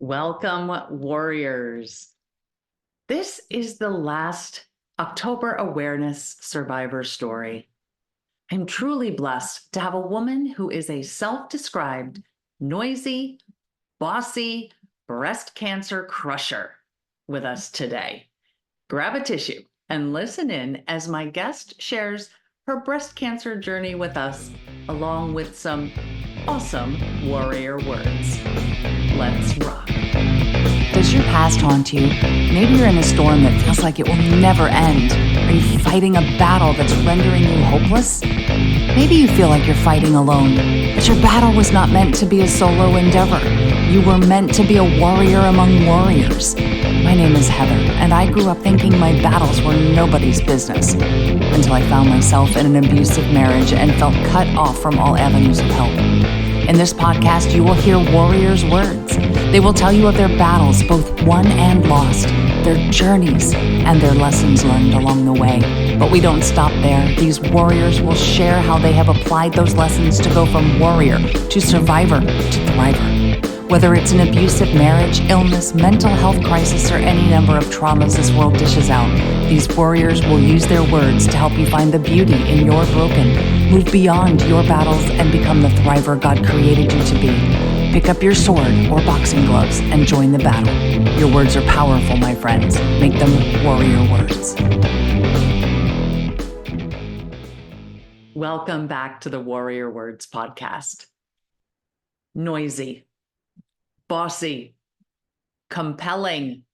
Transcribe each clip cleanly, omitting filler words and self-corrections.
Welcome, warriors. This is the last October Awareness Survivor story. I'm truly blessed to have a woman who is a self-described, noisy, bossy breast cancer crusher with us today. Grab a tissue and listen in as my guest shares her breast cancer journey with us, along with some awesome warrior words. Let's rock. Does your past haunt you? Maybe you're in a storm that feels like it will never end. Are you fighting a battle that's rendering you hopeless? Maybe you feel like you're fighting alone, but your battle was not meant to be a solo endeavor. You were meant to be a warrior among warriors. My name is Heather, and I grew up thinking my battles were nobody's business, until I found myself in an abusive marriage and felt cut off from all avenues of help. In this podcast, you will hear warriors' words. They will tell you of their battles, both won and lost, their journeys, and their lessons learned along the way. But we don't stop there. These warriors will share how they have applied those lessons to go from warrior to survivor to thriver. Whether it's an abusive marriage, illness, mental health crisis, or any number of traumas this world dishes out, these warriors will use their words to help you find the beauty in your broken, move beyond your battles, and become the thriver God created you to be. Pick up your sword or boxing gloves and join the battle. Your words are powerful, my friends. Make them warrior words. Welcome back to the Warrior Words podcast. Noisy, bossy, compelling.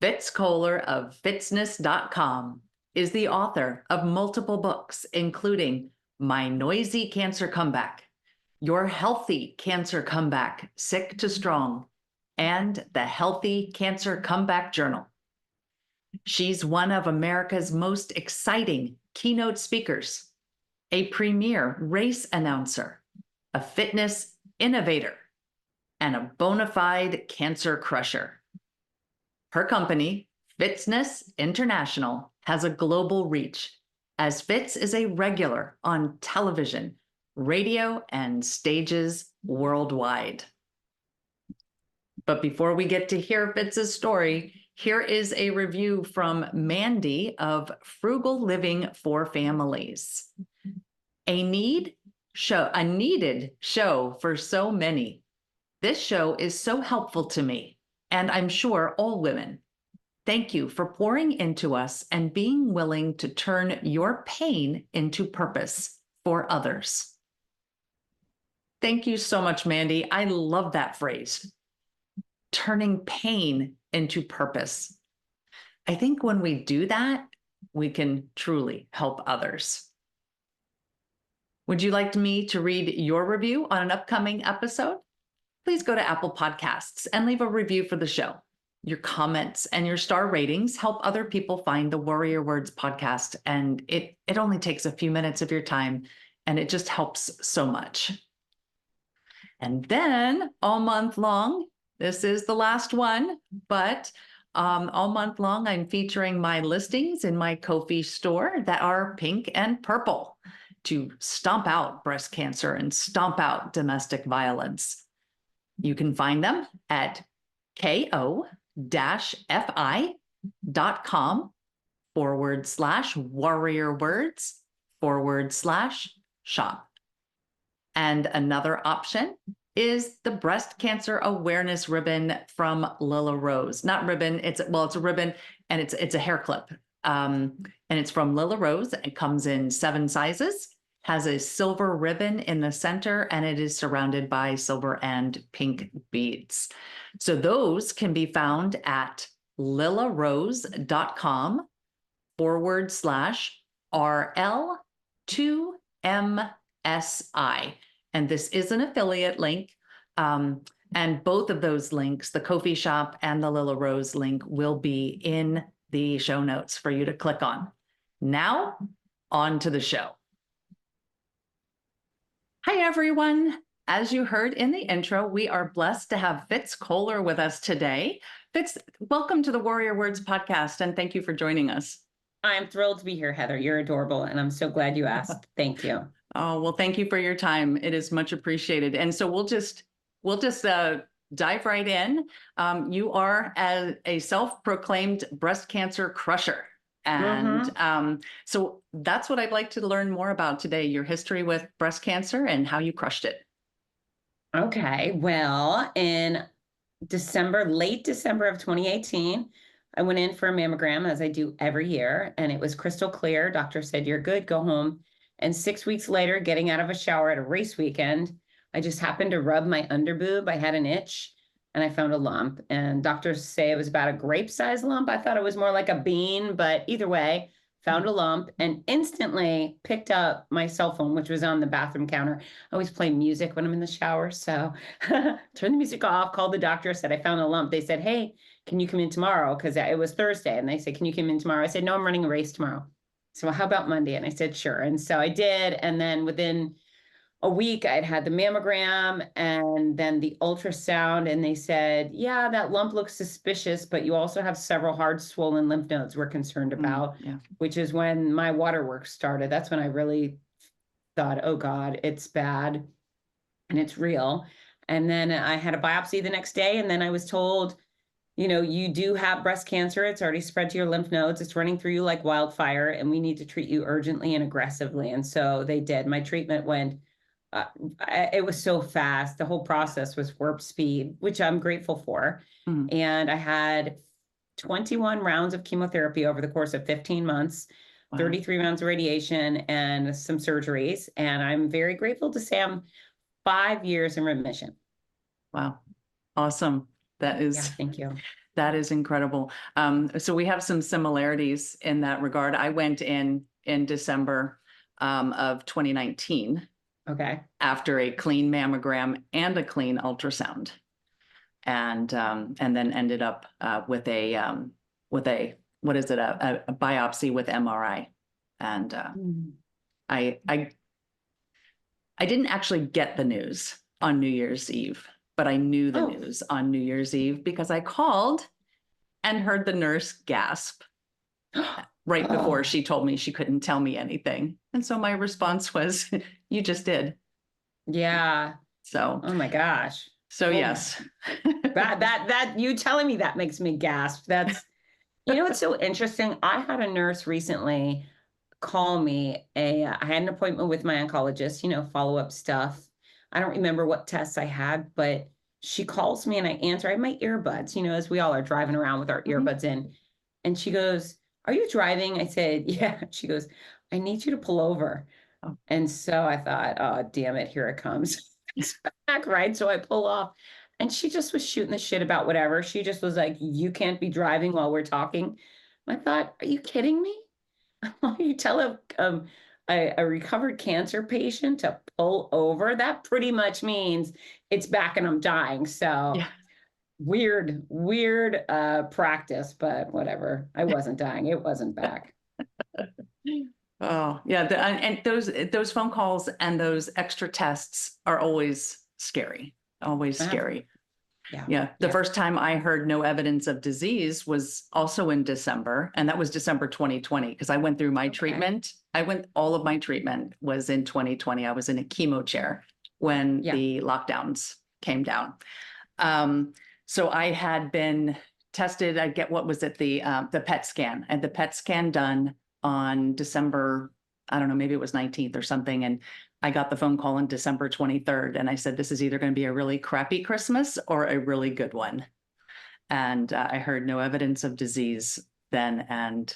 Fitz Koehler of Fitzness.com is the author of multiple books, including My Noisy Cancer Comeback, Your Healthy Cancer Comeback, Sick to Strong, and the Healthy Cancer Comeback Journal. She's one of America's most exciting keynote speakers, a premier race announcer, a fitness innovator, and a bona fide cancer crusher. Her company, Fitzness International, has a global reach, as Fitz is a regular on television, radio, and stages worldwide. But before we get to hear Fitz's story, here is a review from Mandy of Frugal Living for Families. A needed show for so many. This show is so helpful to me, and I'm sure all women. Thank you for pouring into us and being willing to turn your pain into purpose for others. Thank you so much, Mandy. I love that phrase, turning pain into purpose. I think when we do that, we can truly help others. Would you like me to read your review on an upcoming episode? Please go to Apple Podcasts and leave a review for the show. Your comments and your star ratings help other people find the Warrior Words podcast, and it only takes a few minutes of your time, and it just helps so much. And then all month long, this is the last one, but all month long, I'm featuring my listings in my Ko-fi store that are pink and purple to stomp out breast cancer and stomp out domestic violence. You can find them at ko-fi.com/warriorwords/shop. And another option is the breast cancer awareness ribbon from Lila Rose. Not ribbon, it's a ribbon, and it's a hair clip. And it's from Lila Rose. It comes in 7 sizes, has a silver ribbon in the center, and it is surrounded by silver and pink beads. So those can be found at lilarose.com/RL2MSI. And this is an affiliate link. And both of those links, the Ko-fi shop and the Lila Rose link, will be in the show notes for you to click on. Now, on to the show. Hi, everyone. As you heard in the intro, we are blessed to have Fitz Koehler with us today. Fitz, welcome to the Warrior Words podcast, and thank you for joining us. I'm thrilled to be here, Heather. You're adorable, and I'm so glad you asked. Thank you. Oh, well, thank you for your time. It is much appreciated. And so we'll just dive right in. You are a self-proclaimed breast cancer crusher. And so that's what I'd like to learn more about today, your history with breast cancer and how you crushed it. Okay. Well, in late December of 2018, I went in for a mammogram as I do every year, and it was crystal clear. Doctor said, "You're good, go home." And 6 weeks later, getting out of a shower at a race weekend, I just happened to rub my underboob. I had an itch and I found a lump. And doctors say it was about a grape-sized lump. I thought it was more like a bean, but either way, found a lump and instantly picked up my cell phone, which was on the bathroom counter. I always play music when I'm in the shower. So turned the music off, called the doctor, said, "I found a lump." They said, "Hey, can you come in tomorrow?" Because it was Thursday. And they said, "Can you come in tomorrow?" I said, "No, I'm running a race tomorrow." So, "Well, how about Monday?" And I said, "Sure." And so I did. And then within a week, I'd had the mammogram and then the ultrasound. And they said, "Yeah, that lump looks suspicious, but you also have several hard swollen lymph nodes we're concerned about," Yeah. which is when my waterworks started. That's when I really thought, "Oh God, it's bad and it's real." And then I had a biopsy the next day. And then I was told, "You do have breast cancer. It's already spread to your lymph nodes. It's running through you like wildfire, and we need to treat you urgently and aggressively." And so they did. My treatment went, uh, it was so fast. The whole process was warp speed, which I'm grateful for. Mhm. And I had 21 rounds of chemotherapy over the course of 15 months, Wow. 33 rounds of radiation, and some surgeries. And I'm very grateful to say I'm 5 years in remission. Wow. Awesome. Yeah, Is thank you. that is incredible. So we have some similarities in that regard. I went in December of 2019 Okay. after a clean mammogram and a clean ultrasound, and then ended up with a what is it, a biopsy with MRI. And I didn't actually get the news on New Year's Eve, but I knew the news on New Year's Eve because I called and heard the nurse gasp right before she told me she couldn't tell me anything. And so my response was, "You just did." Yeah. So, Oh my gosh. yes. That you telling me that makes me gasp. It's so interesting. I had a nurse recently call me. I had an appointment with my oncologist, follow-up stuff. I don't remember what tests I had, but she calls me and I answer. I have my earbuds, as we all are driving around with our earbuds in. And she goes, "Are you driving?" I said, "Yeah." She goes, "I need you to pull over." Oh. And so I thought, "Oh, damn it, here it comes." It's back, right? So I pull off. And she just was shooting the shit about whatever. She just was like, "You can't be driving while we're talking." I thought, "Are you kidding me?" You tell a recovered cancer patient to pull over, that pretty much means it's back and I'm dying. So Yeah. weird practice, but whatever. I wasn't dying. It wasn't back. Oh, yeah. And those phone calls and those extra tests are always scary. Always scary. Yeah. The first time I heard no evidence of disease was also in December, and that was December 2020, because I went through my treatment. All of my treatment was in 2020. I was in a chemo chair when the lockdowns came down. So I had been tested. I get, what was it? The PET scan. I had the PET scan done on December, I don't know, maybe it was 19th or something. And I got the phone call on December 23rd. And I said, "This is either going to be a really crappy Christmas or a really good one." And I heard no evidence of disease then. And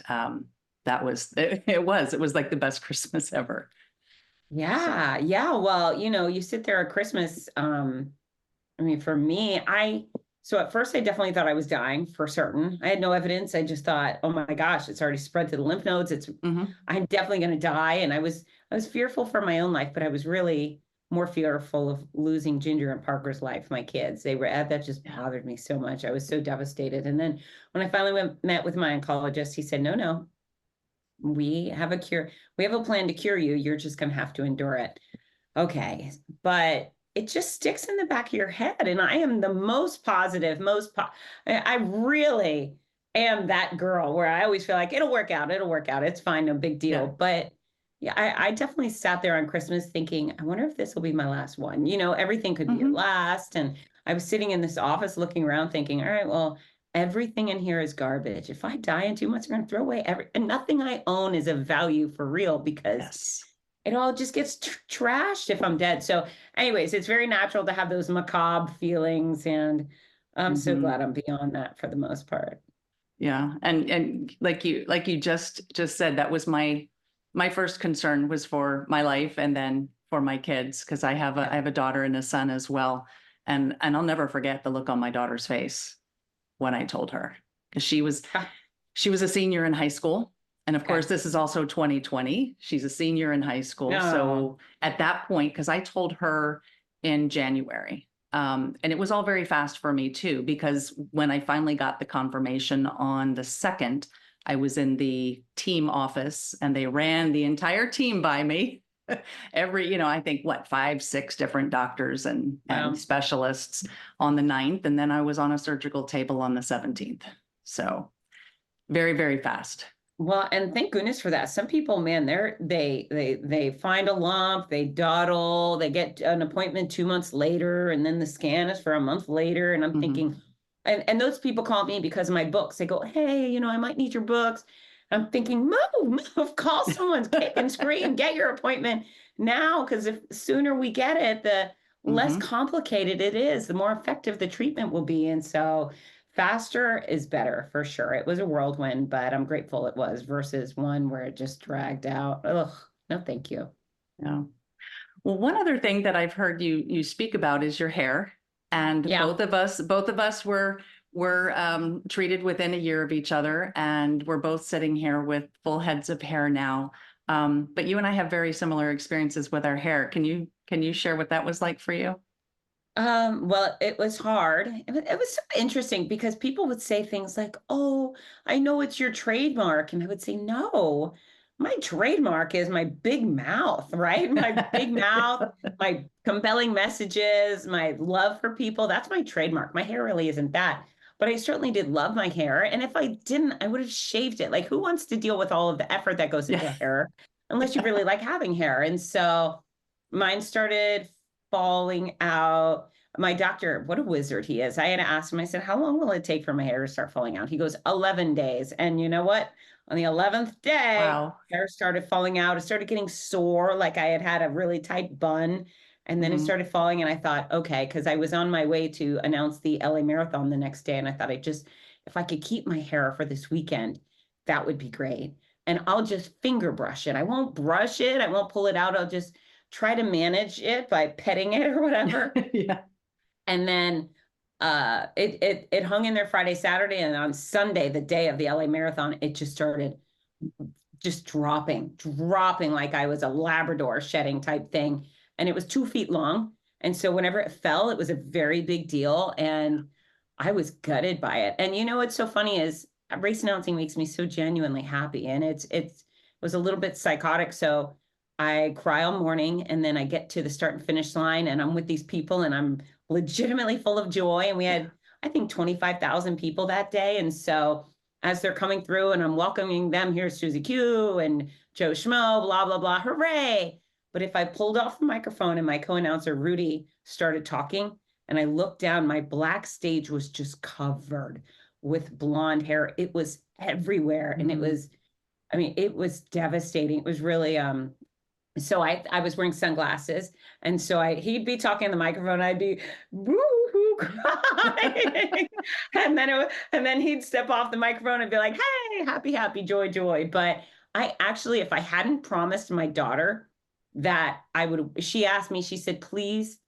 that was, it was like the best Christmas ever. Yeah. Yeah. Well, you sit there at Christmas. For me, so at first I definitely thought I was dying for certain. I had no evidence. I just thought, "Oh my gosh, it's already spread to the lymph nodes. I'm definitely going to die." And I was fearful for my own life, but I was really more fearful of losing Ginger and Parker's life, my kids. That just bothered me so much. I was so devastated. And then when I finally met with my oncologist, he said, "No, we have a cure. We have a plan to cure you. You're just going to have to endure it." Okay. But it just sticks in the back of your head. And I am the most positive, I really am that girl where I always feel like it'll work out. It's fine. No big deal. Yeah. But yeah, I definitely sat there on Christmas thinking, I wonder if this will be my last one. Everything could be your last. And I was sitting in this office looking around thinking, all right, well, everything in here is garbage. If I die in 2 months, I'm going to throw away and nothing I own is of value for real because Yes. it all just gets trashed if I'm dead. So anyways, it's very natural to have those macabre feelings. And I'm so Mhm. glad I'm beyond that for the most part. Yeah. And like you just said, that was my first concern was for my life and then for my kids, because I have a daughter and a son as well. And I'll never forget the look on my daughter's face when I told her, because Ah, she was a senior in high school. And of okay. course, this is also 2020. She's a senior in high school. No. So at that point, because I told her in January, and it was all very fast for me too, because when I finally got the confirmation on the 2nd, I was in the team office and they ran the entire team by me. I think what, 5, 6 different doctors and Wow. specialists on the 9th. And then I was on a surgical table on the 17th. So very, very fast. Well, and thank goodness for that. Some people, man, they find a lump, they dawdle, they get an appointment 2 months later, and then the scan is for a month later. And I'm Mhm. thinking, and those people call me because of my books. They go, hey, I might need your books. I'm thinking, move, call someone, kick and scream, get your appointment now, because if sooner we get it, the less Mhm. complicated it is, the more effective the treatment will be. And so faster is better for sure. It was a whirlwind, but I'm grateful it was versus one where it just dragged out. Ugh, no, thank you. Yeah. Well, one other thing that I've heard you speak about is your hair, and Yeah. both of us were treated within a year of each other, and we're both sitting here with full heads of hair now. But you and I have very similar experiences with our hair. Can you share what that was like for you? Well, it was hard. It was so interesting because people would say things like, "Oh, I know it's your trademark." And I would say, "No, my trademark is my big mouth, right? My big mouth, my compelling messages, my love for people. That's my trademark. My hair really isn't that." But I certainly did love my hair. And if I didn't, I would have shaved it. Like, who wants to deal with all of the effort that goes Yeah. into hair unless you really like having hair? And so mine started falling out. My doctor, what a wizard he is. I had to ask him, I said, how long will it take for my hair to start falling out? He goes, 11 days. And you know what? On the 11th day, Wow. hair started falling out. It started getting sore, like I had had a really tight bun. And then it Mhm. started falling. And I thought, okay, because I was on my way to announce the LA Marathon the next day. And I thought, if I could keep my hair for this weekend, that would be great. And I'll just finger brush it. I won't brush it. I won't pull it out. I'll just try to manage it by petting it or whatever. Yeah. And then it hung in there Friday, Saturday, and on Sunday, the day of the LA Marathon, it just started just dropping like I was a Labrador shedding type thing. And it was 2 feet long. And so whenever it fell, it was a very big deal. And I was gutted by it. And what's so funny is race announcing makes me so genuinely happy. And it was a little bit psychotic. So I cry all morning and then I get to the start and finish line and I'm with these people and I'm legitimately full of joy. And we Yeah. had, I think, 25,000 people that day. And so as they're coming through and I'm welcoming them, here's Susie Q and Joe Schmo, blah, blah, blah, hooray. But if I pulled off the microphone and my co-announcer, Rudy, started talking and I looked down, my black stage was just covered with blonde hair. It was everywhere. And Mhm. it was devastating. It was really, so I was wearing sunglasses. And so he'd be talking in the microphone. I'd be boo-hoo crying. And then he'd step off the microphone and be like, hey, happy, happy, joy, joy. But I actually, if I hadn't promised my daughter that she asked me, she said, please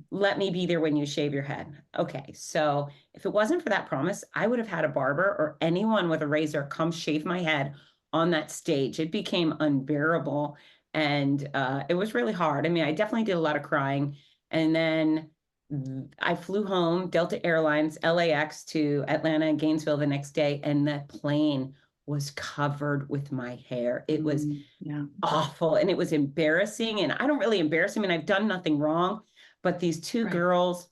let me be there when you shave your head. Okay. So if it wasn't for that promise, I would have had a barber or anyone with a razor come shave my head on that stage. It became unbearable. And it was really hard. I mean, I definitely did a lot of crying. And then I flew home, Delta Airlines, LAX to Atlanta and Gainesville the next day. And the plane was covered with my hair. It was Yeah. awful and it was embarrassing. And I don't really embarrass him. And I've done nothing wrong. But these two Right. girls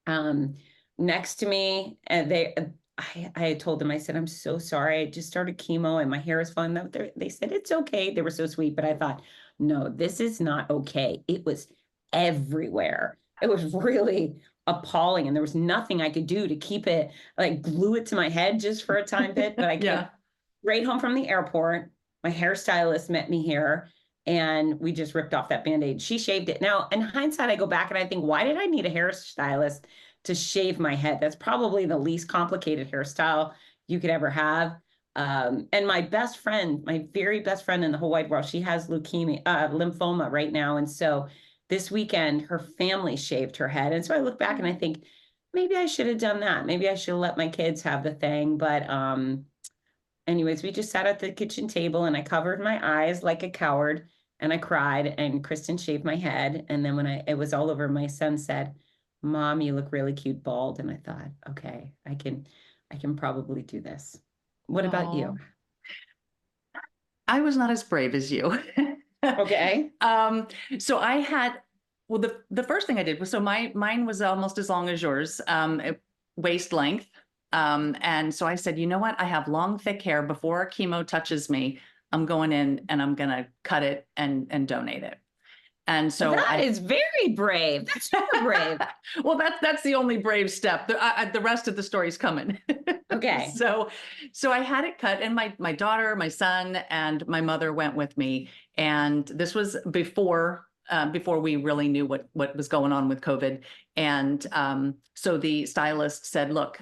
um, next to me, and I had told them, I said, I'm so sorry. I just started chemo and my hair is falling out. They said, it's okay. They were so sweet. But I thought, no, this is not okay. It was everywhere. It was really appalling. And there was nothing I could do to keep it, like glue it to my head just for a time bit. But I came Yeah. right home from the airport. My hairstylist met me here and we just ripped off that Band-Aid. She shaved it. Now, in hindsight, I go back and I think, why did I need a hairstylist to shave my head? That's probably the least complicated hairstyle you could ever have. And my best friend, my very best friend in the whole wide world, she has lymphoma right now. And so this weekend, her family shaved her head. And so I look back and I think, maybe I should have done that. Maybe I should have let my kids have the thing. But anyways, we just sat at the kitchen table and I covered my eyes like a coward and I cried and Kristen shaved my head. And then when it was all over, my son said, Mom, you look really cute bald. And I thought, okay, I can probably do this. What about you? I was not as brave as you. Okay. So I had, well, the first thing I did was, so mine was almost as long as yours, waist length. And so I said, you know what? I have long, thick hair. Before chemo touches me, I'm going in and I'm going to cut it and donate it. And so that is very brave. That's super brave. Well, that's the only brave step. The rest of the story's coming. Okay. So I had it cut, and my daughter, my son, and my mother went with me. And this was before we really knew what was going on with COVID. And so the stylist said, "Look,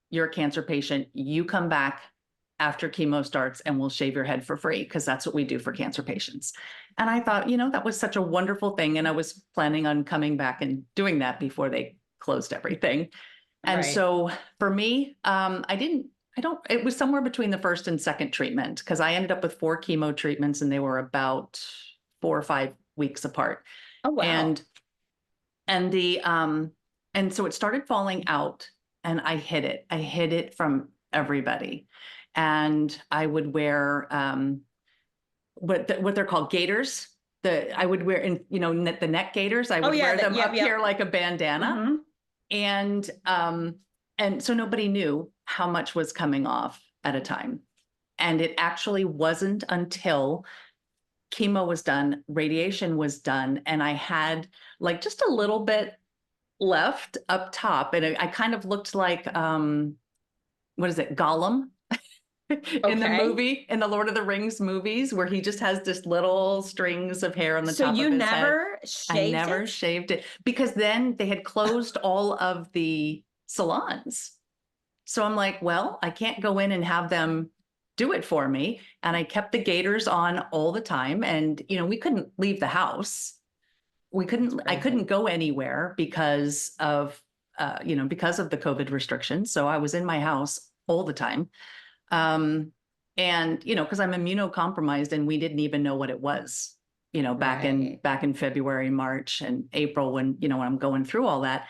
you're a cancer patient. You come back after chemo starts and we'll shave your head for free, because that's what we do for cancer patients." And I thought, that was such a wonderful thing. And I was planning on coming back and doing that before they closed everything. And so for me, it was somewhere between the first and second treatment, because I ended up with 4 chemo treatments and they were about 4 or 5 weeks apart. Oh, wow. And so it started falling out and I hid it from everybody. And I would wear what they're called, gaiters. I would wear the neck gaiters. I would wear them up here like a bandana. Mm-hmm. And so nobody knew how much was coming off at a time. And it actually wasn't until chemo was done, radiation was done, and I had like just a little bit left up top. And I kind of looked like, what is it, Gollum? In the Lord of the Rings movies, where he just has this little strings of hair on the top of his head. So you never shaved it, because then they had closed all of the salons. So I'm like, well, I can't go in and have them do it for me. And I kept the gaiters on all the time. And, we couldn't leave the house. I couldn't go anywhere because of the COVID restrictions. So I was in my house all the time. And, because I'm immunocompromised and we didn't even know what it was, back in February, March and April when I'm going through all that.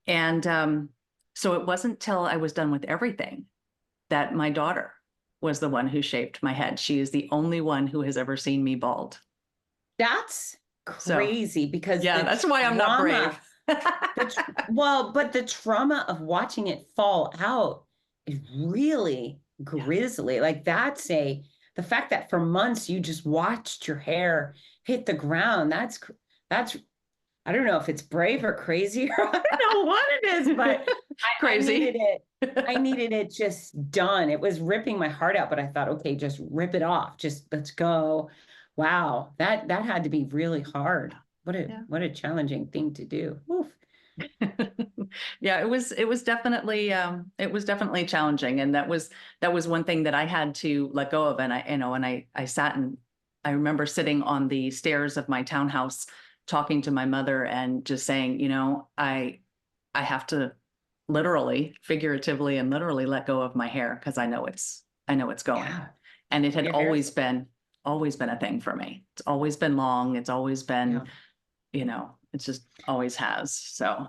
And so it wasn't till I was done with everything that my daughter was the one who shaved my head. She is the only one who has ever seen me bald. That's crazy, because that's why I'm not brave. But the trauma of watching it fall out is really grisly. Like the fact that for months you just watched your hair hit the ground. That's I don't know if it's brave or crazy, or I don't know what it is, but crazy. I needed it just done. It was ripping my heart out, but I thought, okay, just rip it off. Just let's go. Wow. That had to be really hard. What a challenging thing to do. Oof. Yeah, it was definitely challenging. And that was one thing that I had to let go of. And I sat and I remember sitting on the stairs of my townhouse talking to my mother and just saying, I have to literally, figuratively and literally let go of my hair, because I know it's going. Yeah. And it had always been a thing for me. It's always been long. It's always been, it just always has. So,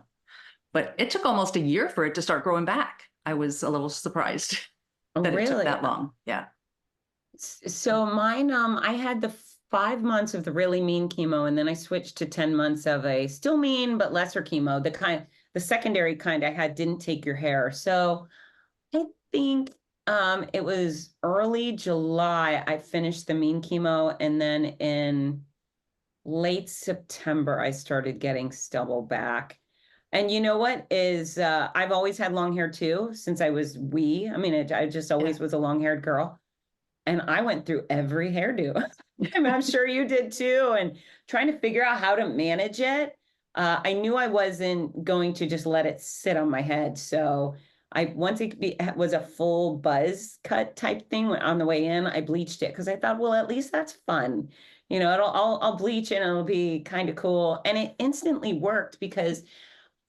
but it took almost a year for it to start growing back. I was a little surprised that it took that long. Yeah. So mine, I had the 5 months of the really mean chemo, and then I switched to 10 months of a still mean, but lesser chemo. The secondary kind I had didn't take your hair. So I think it was early July, I finished the mean chemo. And then in late September, I started getting stubble back. And you know what is, I've always had long hair too, since I was wee. I mean, I just Yeah. always was a long haired girl. And I went through every hairdo. I mean, I'm sure you did too. And trying to figure out how to manage it. I knew I wasn't going to just let it sit on my head. So once was a full buzz cut type thing on the way in, I bleached it because I thought, well, at least that's fun. I'll bleach it and it'll be kind of cool. And it instantly worked because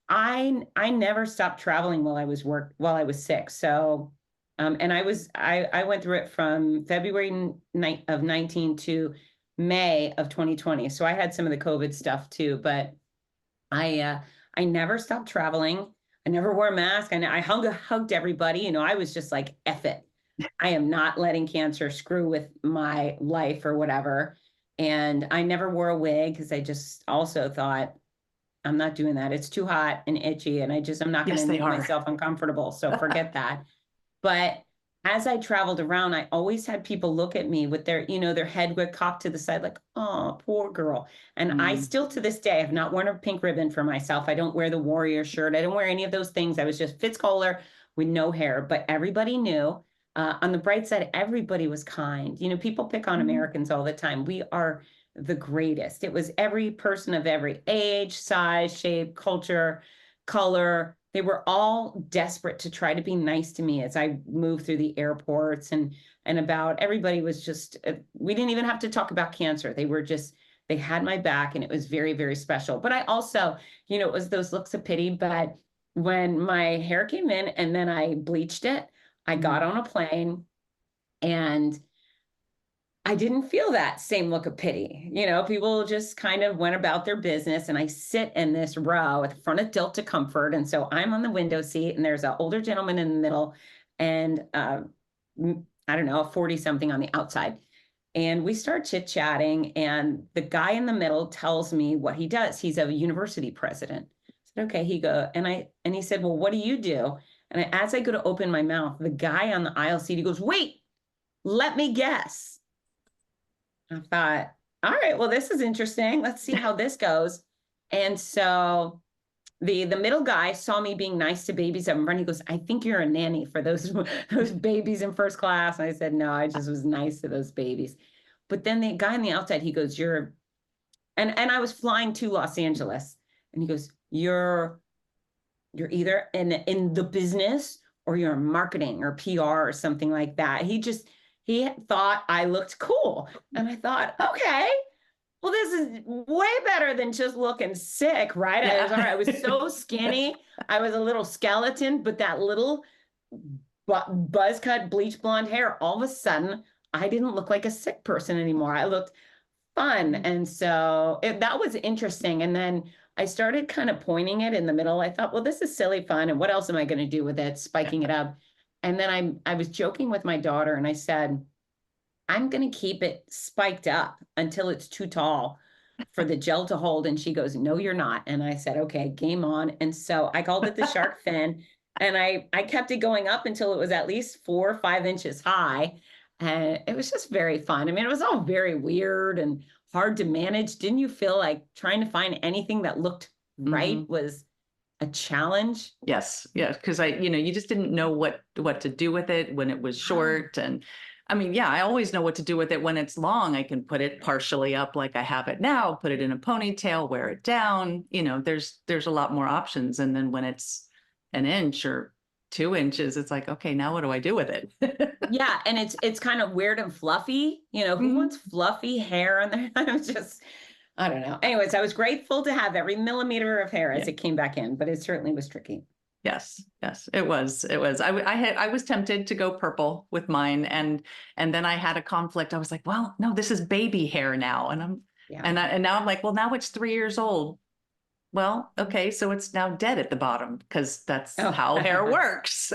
I never stopped traveling while I was sick. So, and I went through it from February night of 19 to May of 2020. So I had some of the COVID stuff too, but I never stopped traveling. I never wore a mask. I hugged everybody. I was just like, F it. I am not letting cancer screw with my life or whatever. And I never wore a wig because I just also thought, I'm not doing that. It's too hot and itchy, and I'm not going Yes, to they make are. myself uncomfortable. So forget that. But as I traveled around, I always had people look at me with their head would cocked to the side, like, oh, poor girl. And I Mm. still to this day have not worn a pink ribbon for myself. I don't wear the warrior shirt. I don't wear any of those things. I was just Fitz Koehler with no hair, but everybody knew. On the bright side, everybody was kind. People pick on Mhm. Americans all the time. We are the greatest. It was every person of every age, size, shape, culture, color. They were all desperate to try to be nice to me as I moved through the airports and about everybody was just we didn't even have to talk about cancer. They had my back and it was very, very special. But I also, it was those looks of pity. But when my hair came in and then I bleached it, I got Mm. on a plane and I didn't feel that same look of pity. People just kind of went about their business. And I sit in this row at the front of Delta Comfort. And so I'm on the window seat, and there's an older gentleman in the middle, and I don't know, a 40 something on the outside. And we start chit chatting. And the guy in the middle tells me what he does. He's a university president. I said, okay, and he said, well, what do you do? And as I go to open my mouth, the guy on the aisle seat, he goes, wait, let me guess. I thought, all right, well, this is interesting. Let's see how this goes. And so the middle guy saw me being nice to babies up in front. He goes, I think you're a nanny for those babies in first class. And I said, no, I just was nice to those babies. But then the guy on the outside, he goes, and I was flying to Los Angeles. And he goes, you're either in the business or you're in marketing or PR or something like that. He thought I looked cool. And I thought, okay, well, this is way better than just looking sick, right? Yeah. I was so skinny. I was a little skeleton, but that little buzz cut, bleach blonde hair, all of a sudden, I didn't look like a sick person anymore. I looked fun. And so that was interesting. And then I started kind of pointing it in the middle. I thought, well, this is silly fun. And what else am I going to do with it? Spiking it up. And then I was joking with my daughter and I said, I'm going to keep it spiked up until it's too tall for the gel to hold. And she goes, no, you're not. And I said, okay, game on. And so I called it the shark fin. And I kept it going up until it was at least 4 or 5 inches high. And it was just very fun. I mean, it was all very weird and hard to manage. Didn't you feel like trying to find anything that looked right Mhm. was a challenge? Yes, yes, because you just didn't know what to do with it when it was short. And I mean, yeah, I always know what to do with it when it's long. I can put it partially up like I have it now, put it in a ponytail, wear it down. There's a lot more options. And then when it's an inch or 2 inches, it's like, okay, now what do I do with it? Yeah, and it's kind of weird and fluffy. Who Mhm. wants fluffy hair on their I'm just I don't know. Anyways, I was grateful to have every millimeter of hair as Yeah. it came back in, but it certainly was tricky. Yes, yes, it was. It was. I was tempted to go purple with mine, and then I had a conflict. I was like, well, no, this is baby hair now, Yeah. and now I'm like, well, now it's 3 years old. Well, okay, so it's now dead at the bottom because that's Oh. how hair works.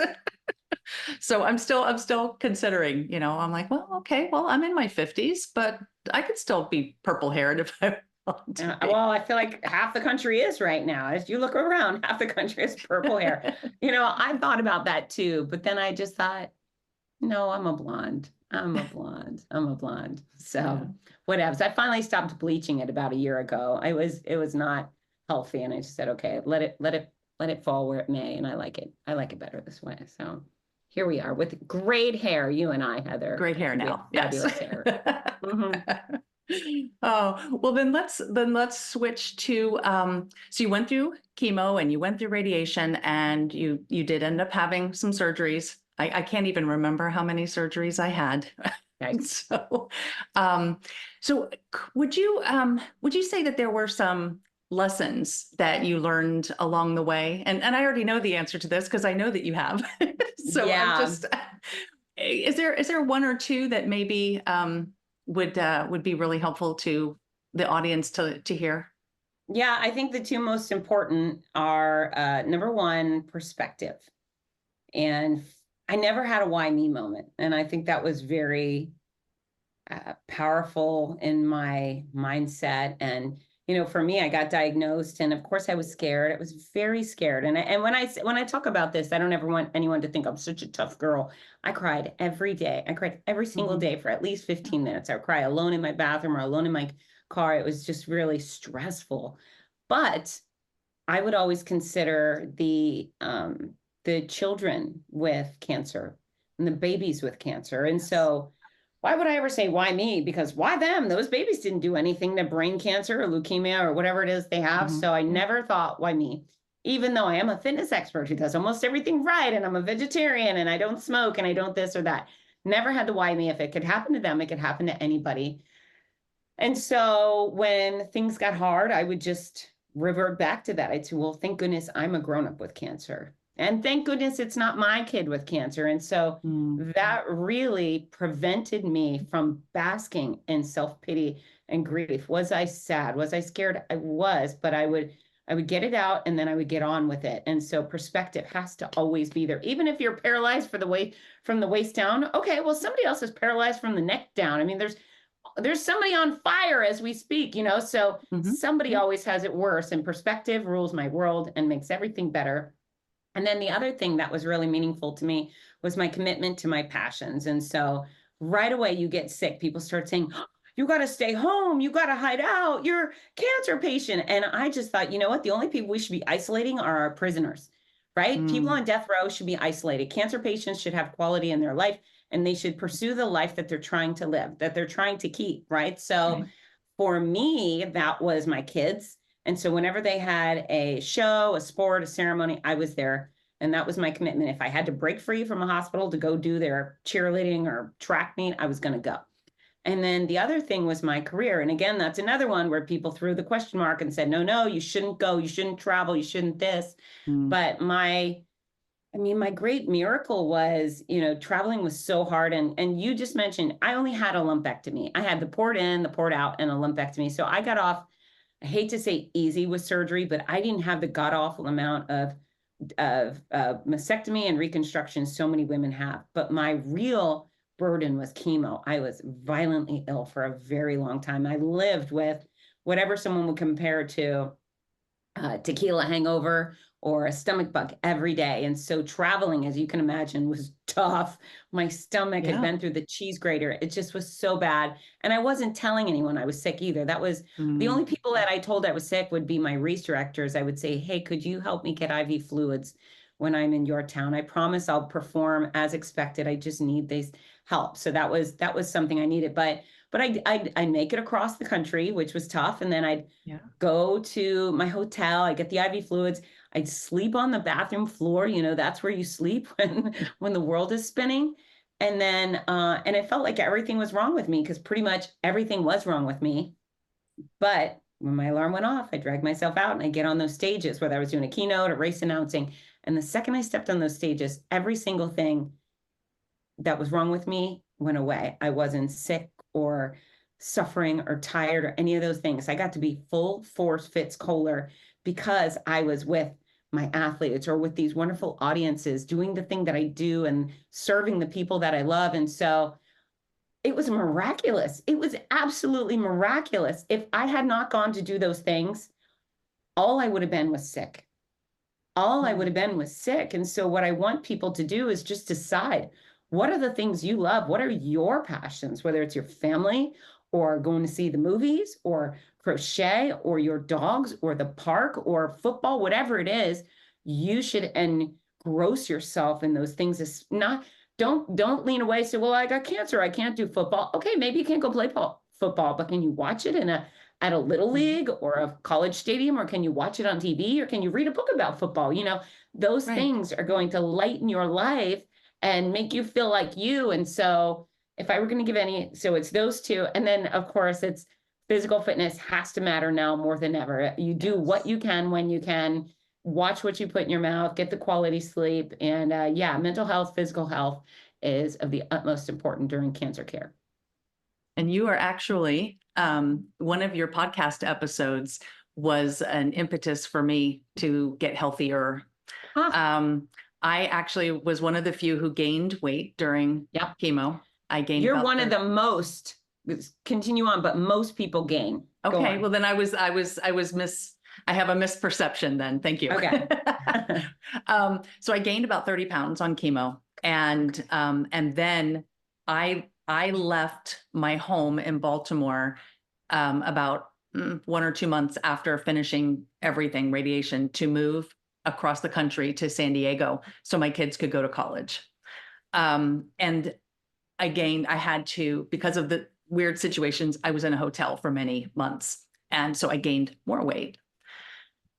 So I'm still considering. I'm like, well, okay, well, I'm in my 50s, but I could still be purple haired if I want to be. Well, I feel like half the country is right now. As you look around, half the country has purple hair. I thought about that too, but then I just thought, no, I'm a blonde. I'm a blonde. I'm a blonde. Yeah. So whatever. So I finally stopped bleaching it about a year ago. It was not healthy. And I just said, okay, let it let it fall where it may. And I like it. I like it better this way. So here we are with great hair, you and I, Heather. Great hair now. Fabulous hair. Mm-hmm. Oh, well then let's switch to so you went through chemo and you went through radiation and you did end up having some surgeries. I can't even remember how many surgeries I had. Okay. So would you say that there were some lessons that you learned along the way? And I already know the answer to this because I know that you have. So Yeah. I'm just is there one or two that maybe would be really helpful to the audience to hear? Yeah, I think the two most important are number one, perspective. And I never had a why me moment. And I think that was very powerful in my mindset. And, you know, for me, I got diagnosed and of course I was scared. I was very scared. And when I talk about this, I don't ever want anyone to think I'm such a tough girl. I cried every day. I cried every single day for at least 15 minutes. I would cry alone in my bathroom or alone in my car. It was just really stressful. But I would always consider the children with cancer and the babies with cancer. And so why would I ever say why me? Because why them? Those babies didn't do anything to brain cancer or leukemia or whatever it is they have. Mhm. So I never thought why me, even though I am a fitness expert who does almost everything right. And I'm a vegetarian and I don't smoke and I don't this or that. Never had to why me. If it could happen to them, it could happen to anybody. And so when things got hard, I would just revert back to that. I'd say, well, thank goodness I'm a grown up with cancer. And thank goodness it's not my kid with cancer. And so that really prevented me from basking in self-pity and grief. Was I sad? Was I scared? I was, but I would get it out and then I would get on with it. And so perspective has to always be there. Even if you're paralyzed from the waist down, okay, well, somebody else is paralyzed from the neck down. I mean, there's somebody on fire as we speak, you know, so somebody always has it worse, and perspective rules my world and makes everything better. And then the other thing that was really meaningful to me was my commitment to my passions. And so right away you get sick, people start saying, oh, you got to stay home, you got to hide out, you're a cancer patient. And I just thought, you know what, the only people we should be isolating are our prisoners, right? People on death row should be isolated. Cancer patients should have quality in their life and they should pursue the life that they're trying to live, that they're trying to keep, right? So for me, that was my kids. And so whenever they had a show, a sport, a ceremony, I was there. And that was my commitment. If I had to break free from a hospital to go do their cheerleading or track meet, I was going to go. And then the other thing was my career. And again, that's another one where people threw the question mark and said, no, you shouldn't go, you shouldn't travel, you shouldn't this. But my great miracle was, you know, traveling was so hard. And you just mentioned, I only had a lumpectomy. I had the port in, the port out, and a lumpectomy. So I got off, I hate to say easy with surgery, but I didn't have the god awful amount of mastectomy and reconstruction so many women have. But my real burden was chemo. I was violently ill for a very long time. I lived with whatever someone would compare to tequila hangover or a stomach bug every day. And so traveling, as you can imagine, was tough. My stomach had been through the cheese grater. It just was so bad. And I wasn't telling anyone I was sick either. That was the only people that I told I was sick would be my race directors. I would say, hey, could you help me get IV fluids when I'm in your town? I promise I'll perform as expected. I just need this help. So that was something I needed. But I'd make it across the country, which was tough. And then I'd go to my hotel. I get the IV fluids. I'd sleep on the bathroom floor. You know, that's where you sleep when the world is spinning. And then, and it felt like everything was wrong with me because pretty much everything was wrong with me. But when my alarm went off, I dragged myself out and I get on those stages, whether I was doing a keynote or race announcing. And the second I stepped on those stages, every single thing that was wrong with me went away. I wasn't sick or suffering or tired or any of those things. I got to be full force Fitz Koehler because I was with my athletes or with these wonderful audiences doing the thing that I do and serving the people that I love. And so it was miraculous. It was absolutely miraculous. If I had not gone to do those things, all I would have been was sick. All I would have been was sick. And so what I want people to do is just decide, what are the things you love? What are your passions, whether it's your family or going to see the movies or crochet or your dogs or the park or football, whatever it is, you should engross yourself in those things. Is not, don't lean away. Say, well, I got cancer, I can't do football. Okay, maybe you can't go play football, but can you watch it at a little league or a college stadium, or can you watch it on TV, or can you read a book about football? Those Right. things are going to lighten your life and make you feel like you. And so if I were going to give any, so it's those two. And then of course it's physical fitness has to matter now more than ever. You do what you can when you can, watch what you put in your mouth, get the quality sleep. And yeah, mental health, physical health is of the utmost important during cancer care. And you are actually, one of your podcast episodes was an impetus for me to get healthier. I actually was one of the few who gained weight during chemo. I gained. You're one of the most, continue on, but most people gain. Okay. Well, then I have a misperception then. Thank you. Okay. So I gained about 30 pounds on chemo, and then I left my home in Baltimore about 1 or 2 months after finishing everything, radiation, to move across the country to San Diego so my kids could go to college. And I had to, because of the weird situations, I was in a hotel for many months. And so I gained more weight.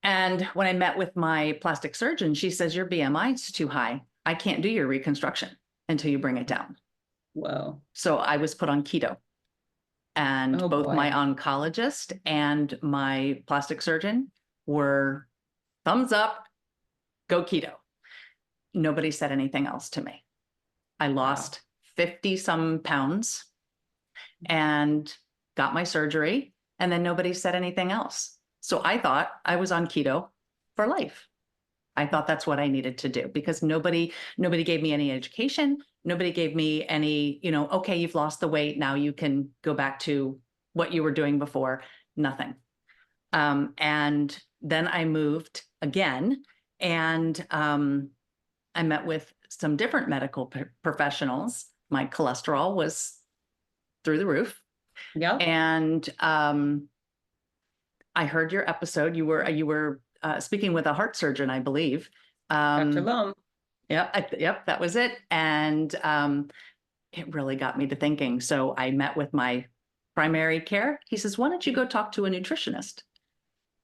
And when I met with my plastic surgeon, she says, your BMI is too high. I can't do your reconstruction until you bring it down. Whoa. So I was put on keto. And both my oncologist and my plastic surgeon were thumbs up, go keto. Nobody said anything else to me. I lost 50 some pounds and got my surgery, and then nobody said anything else. So I thought I was on keto for life. I thought that's what I needed to do, because nobody gave me any education. Nobody gave me any, okay, you've lost the weight, now you can go back to what you were doing before. Nothing. And then I moved again, and I met with some different medical professionals. My cholesterol was through the roof. Yeah. And I heard your episode. You were speaking with a heart surgeon, I believe. Dr. Lum. Yep, that was it. And it really got me to thinking. So I met with my primary care. He says, why don't you go talk to a nutritionist?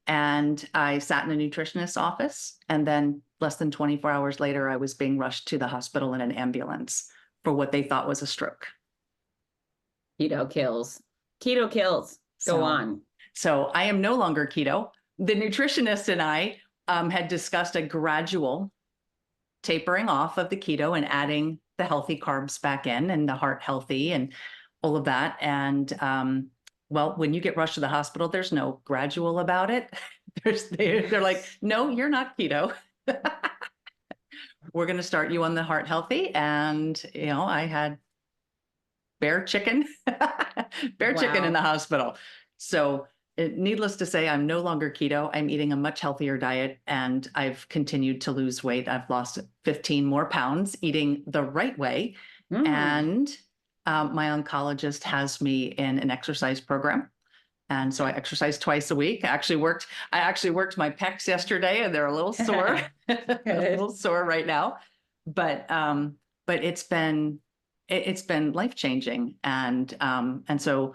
And I sat in a nutritionist's office, and then less than 24 hours later, I was being rushed to the hospital in an ambulance for what they thought was a stroke. Keto kills. Keto kills. Go on. So I am no longer keto. The nutritionist and I had discussed a gradual tapering off of the keto and adding the healthy carbs back in, and the heart healthy and all of that. And well, when you get rushed to the hospital, there's no gradual about it. They're like, no, you're not keto. We're going to start you on the heart healthy. And, I had bear chicken in the hospital. So needless to say, I'm no longer keto. I'm eating a much healthier diet, and I've continued to lose weight. I've lost 15 more pounds eating the right way. And my oncologist has me in an exercise program. And so I exercise twice a week. I actually worked my pecs yesterday, and they're a little sore, a little sore right now. But it's been life-changing. And so,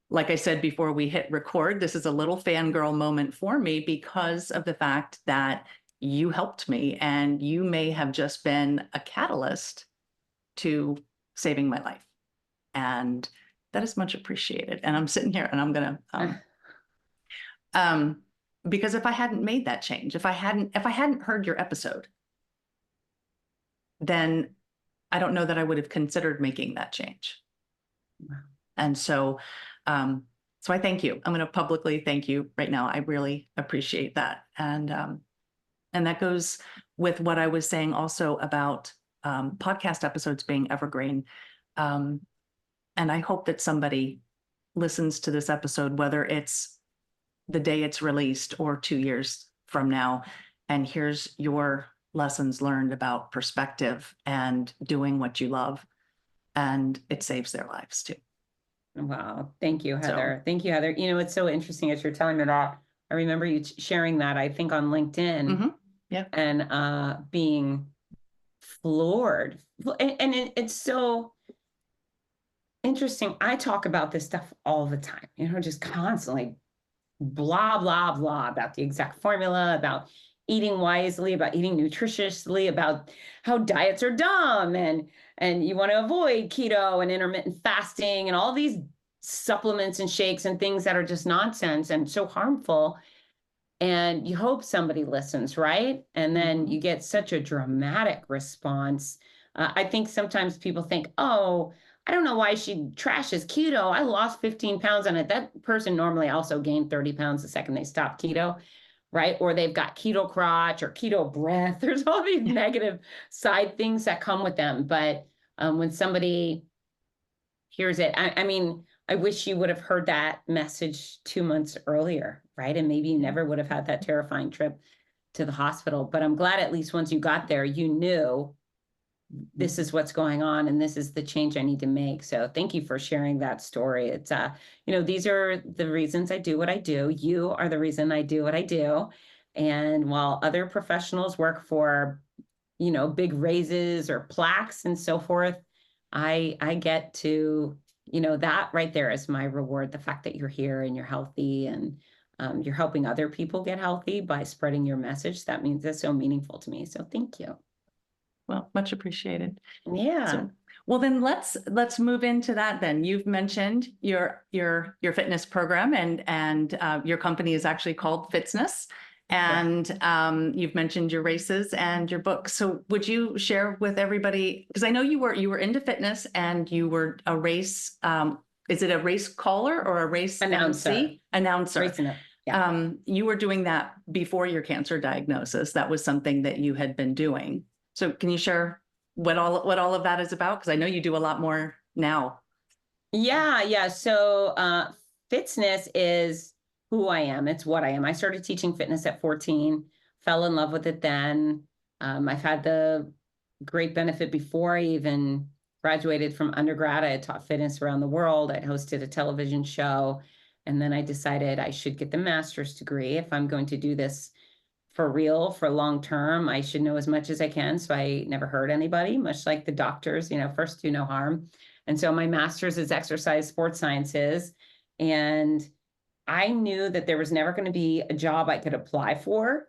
like I said before we hit record, this is a little fangirl moment for me because of the fact that you helped me, and you may have just been a catalyst to saving my life. And that is much appreciated. And I'm sitting here and I'm going to, because if I hadn't made that change, if I hadn't heard your episode, then I don't know that I would have considered making that change. Wow. And so I thank you. I'm going to publicly thank you right now. I really appreciate that. And that goes with what I was saying also about podcast episodes being evergreen. And I hope that somebody listens to this episode, whether it's the day it's released or 2 years from now, and here's your lessons learned about perspective and doing what you love, and it saves their lives too. Wow. Thank you, Heather. Thank you, Heather. It's so interesting as you're telling me that. I remember you sharing that, I think, on LinkedIn. Yeah. and being floored. It's so interesting. I talk about this stuff all the time, just constantly blah, blah, blah about the exact formula, about eating wisely, about eating nutritiously, about how diets are dumb and you want to avoid keto and intermittent fasting and all these supplements and shakes and things that are just nonsense and so harmful. And you hope somebody listens, right? And then you get such a dramatic response. I think sometimes people think, oh, I don't know why she trashes keto. I lost 15 pounds on it. That person normally also gained 30 pounds the second they stop keto, right? Or they've got keto crotch or keto breath. There's all these negative side things that come with them. But when somebody hears it, I mean, I wish you would have heard that message 2 months earlier, right? And maybe you never would have had that terrifying trip to the hospital. But I'm glad at least once you got there, you knew this is what's going on and this is the change I need to make. So thank you for sharing that story. It's these are the reasons I do what I do. You are the reason I do what I do. And while other professionals work for, big raises or plaques and so forth, I get to, that right there is my reward. The fact that you're here and you're healthy and you're helping other people get healthy by spreading your message. That means that's so meaningful to me. So thank you. Well, much appreciated. Yeah. So, well, then let's move into that. Then you've mentioned your fitness program and your company is actually called Fitzness, and you've mentioned your races and your books. So would you share with everybody, because I know you were into fitness and you were a race. Is it a race caller or a race Announcer? Announcer. Yeah. You were doing that before your cancer diagnosis. That was something that you had been doing. So can you share what all of that is about? Because I know you do a lot more now. Yeah. So Fitzness is who I am. It's what I am. I started teaching fitness at 14, fell in love with it then. I've had the great benefit before I even graduated from undergrad. I had taught fitness around the world. I'd hosted a television show. And then I decided I should get the master's degree. If I'm going to do this for real, for long term, I should know as much as I can. So I never hurt anybody, much like the doctors, first do no harm. And so my master's is exercise sports sciences. And I knew that there was never going to be a job I could apply for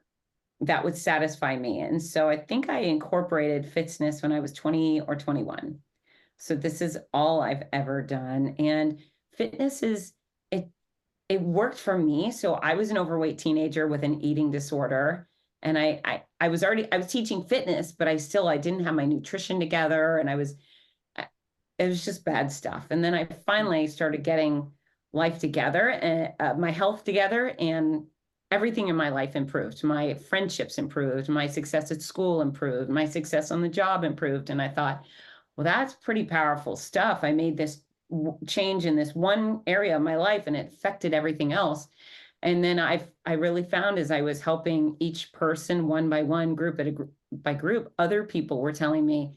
that would satisfy me. And so I think I incorporated Fitzness when I was 20 or 21. So this is all I've ever done. And fitness it worked for me. So I was an overweight teenager with an eating disorder. And I was teaching fitness, but I didn't have my nutrition together. And it was just bad stuff. And then I finally started getting life together and my health together, and everything in my life improved. My friendships improved. My success at school improved. My success on the job improved. And I thought, well, that's pretty powerful stuff. I made this change in this one area of my life and it affected everything else. And then I really found as I was helping each person one by one, by group, other people were telling me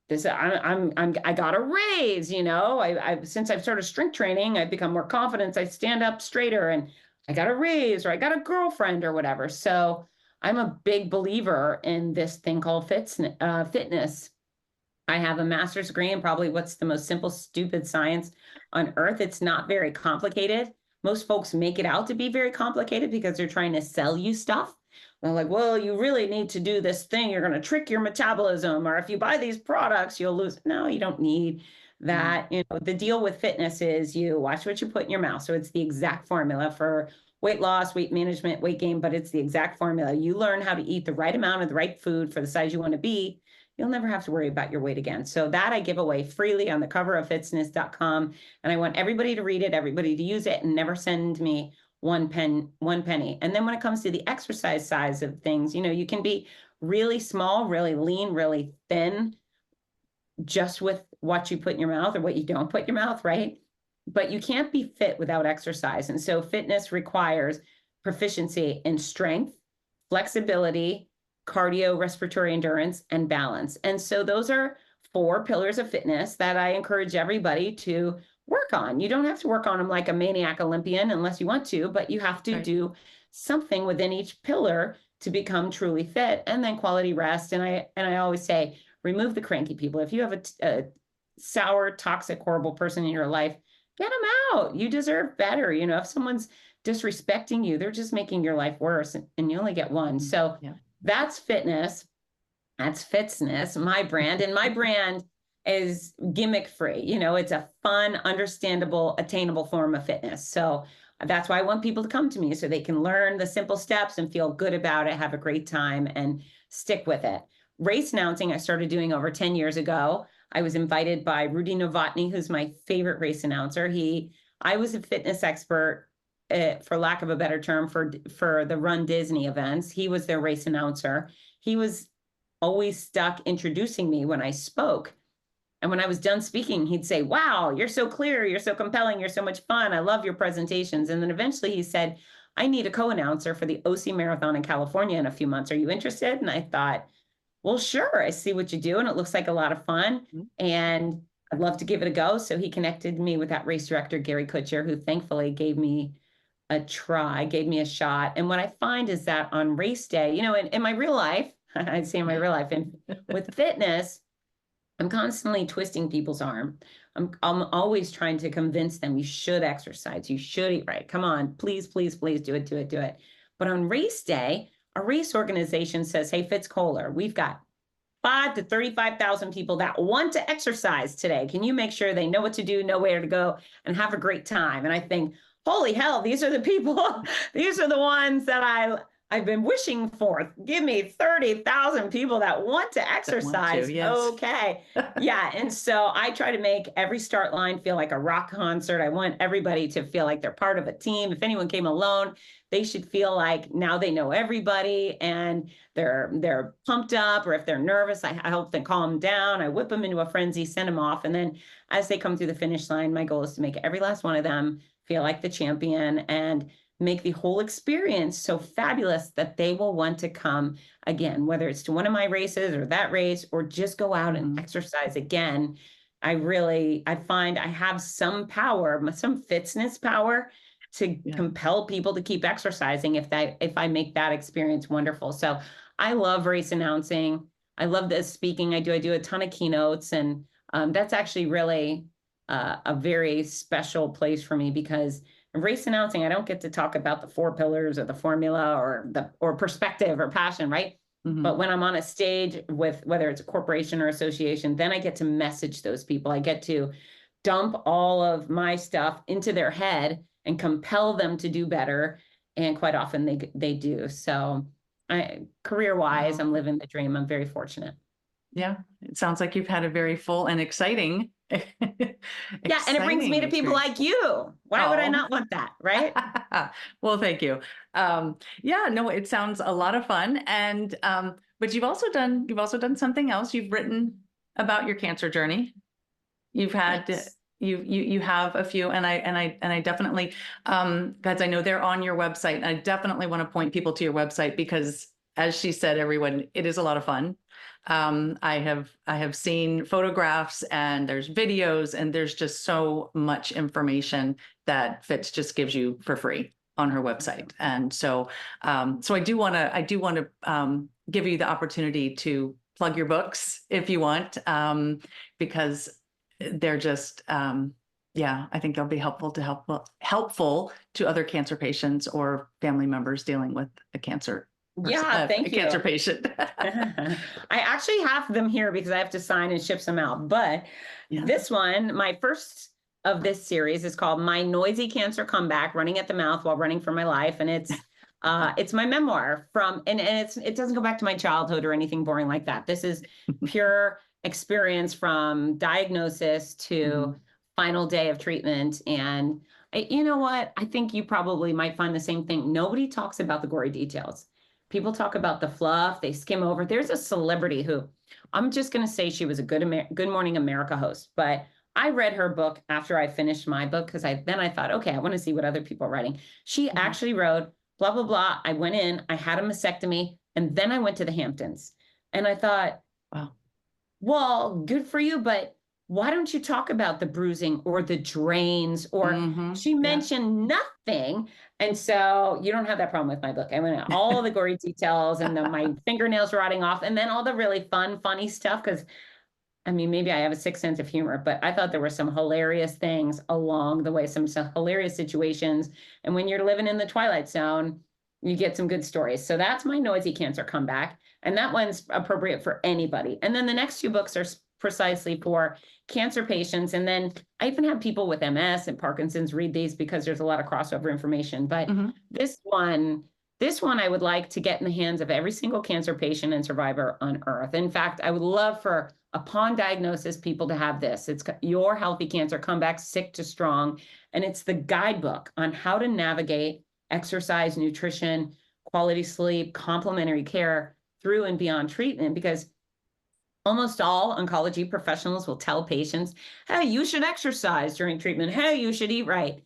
this, I got a raise, since I've started strength training, I've become more confident. I stand up straighter and I got a raise or I got a girlfriend or whatever. So I'm a big believer in this thing called fitness. I have a master's degree in probably what's the most simple, stupid science on earth. It's not very complicated. Most folks make it out to be very complicated because they're trying to sell you stuff. They're like, well, you really need to do this thing. You're going to trick your metabolism. Or if you buy these products, you'll lose. No, you don't need that. The deal with fitness is you watch what you put in your mouth. So it's the exact formula for weight loss, weight management, weight gain, but it's the exact formula. You learn how to eat the right amount of the right food for the size you want to be. You'll never have to worry about your weight again. So that I give away freely on the cover of fitzness.com. And I want everybody to read it, everybody to use it, and never send me one penny. And then when it comes to the exercise size of things, you can be really small, really lean, really thin, just with what you put in your mouth or what you don't put in your mouth, right? But you can't be fit without exercise. And so fitness requires proficiency in strength, flexibility, cardio, respiratory endurance, and balance. And so those are 4 pillars of fitness that I encourage everybody to work on. You don't have to work on them like a maniac Olympian unless you want to, but you have to do something within each pillar to become truly fit, and then quality rest. And I always say, remove the cranky people. If you have a sour, toxic, horrible person in your life, get them out. You deserve better. You know, if someone's disrespecting you, they're just making your life worse, and you only get one. So that's Fitness. That's Fitzness, my brand. And my brand is gimmick free. You know, it's a fun, understandable, attainable form of fitness. So that's why I want people to come to me, so they can learn the simple steps and feel good about it, have a great time, and stick with it. Race announcing, I started doing over 10 years ago. I was invited by Rudy Novotny, who's my favorite race announcer. I was a fitness expert, for lack of a better term, for the Run Disney events. He was their race announcer. He was always stuck introducing me when I spoke. And when I was done speaking, he'd say, wow, you're so clear, you're so compelling, you're so much fun, I love your presentations. And then eventually he said, I need a co-announcer for the OC Marathon in California in a few months. Are you interested? And I thought, well, sure, I see what you do, and it looks like a lot of fun, and I'd love to give it a go. So he connected me with that race director, Gary Kutcher, who thankfully gave me a try, gave me a shot. And what I find is that on race day, you know, in my real life, I'd say in my real life, and with fitness, I'm constantly twisting people's arm. I'm always trying to convince them, you should exercise, you should eat right. Come on, please, please, please do it, do it, do it. But on race day, a race organization says, hey, Fitz Koehler, we've got 5 to 35,000 people that want to exercise today. Can you make sure they know what to do, know where to go, and have a great time? And I think, holy hell, these are the people, these are the ones that I've been wishing for. Give me 30,000 people that want to exercise. Yes. Okay. Yeah. And so I try to make every start line feel like a rock concert. I want everybody to feel like they're part of a team. If anyone came alone, they should feel like now they know everybody and they're pumped up. Or if they're nervous, I help them calm down. I whip them into a frenzy, send them off. And then as they come through the finish line, my goal is to make every last one of them feel like the champion and make the whole experience so fabulous that they will want to come again, whether it's to one of my races or that race, or just go out and exercise again. I find I have some power, some Fitzness power to compel people to keep exercising if I make that experience wonderful. So I love race announcing. I love the speaking. I do a ton of keynotes, and that's actually really a very special place for me, because in race announcing, I don't get to talk about the 4 pillars or the formula or perspective or passion, right? But when I'm on a stage with, whether it's a corporation or association, then I get to message those people. I get to dump all of my stuff into their head and compel them to do better. And quite often they do. So career-wise, I'm living the dream. I'm very fortunate. Yeah, it sounds like you've had a very full and exciting. Yeah, and it brings me to people like you. Why would I not want that, right? Well, thank you. Yeah, no, it sounds a lot of fun. And but you've also done something else. You've written about your cancer journey. You've had you have a few, and I definitely guys, I know they're on your website, and I definitely want to point people to your website, because as she said, everyone, it is a lot of fun. I have seen photographs, and there's videos, and there's just so much information that Fitz just gives you for free on her website. And so I do want to give you the opportunity to plug your books if you want, because they're just I think they'll be helpful to other cancer patients or family members dealing with a cancer. Thank you. Cancer patient. I actually have them here because I have to sign and ship them out. But this one, my first of this series, is called My Noisy Cancer Comeback: Running at the Mouth While Running for My Life. And it's my memoir and it doesn't go back to my childhood or anything boring like that. This is pure experience from diagnosis to final day of treatment. And you know what? I think you probably might find the same thing. Nobody talks about the gory details. People talk about the fluff, they skim over. There's a celebrity who, I'm just going to say she was a Good Morning America host, but I read her book after I finished my book, because I thought, okay, I want to see what other people are writing. She actually wrote, blah, blah, blah. I went in, I had a mastectomy, and then I went to the Hamptons. And I thought, wow, well, good for you, but why don't you talk about the bruising or the drains? Or she mentioned nothing And so you don't have that problem with my book. I went into all the gory details and my fingernails rotting off, and then all the really fun, funny stuff. Because I mean, maybe I have a sick sense of humor, but I thought there were some hilarious things along the way, some hilarious situations. And when you're living in the Twilight Zone, you get some good stories. So that's my noisy cancer comeback. And that one's appropriate for anybody. And then the next two books are precisely for cancer patients. And then I even have people with MS and Parkinson's read these because there's a lot of crossover information. But this one I would like to get in the hands of every single cancer patient and survivor on Earth. In fact, I would love for, upon diagnosis, people to have this. It's Your Healthy Cancer Comeback, Sick to Strong. And it's the guidebook on how to navigate exercise, nutrition, quality sleep, complementary care through and beyond treatment, because almost all oncology professionals will tell patients, hey, you should exercise during treatment. Hey, you should eat right.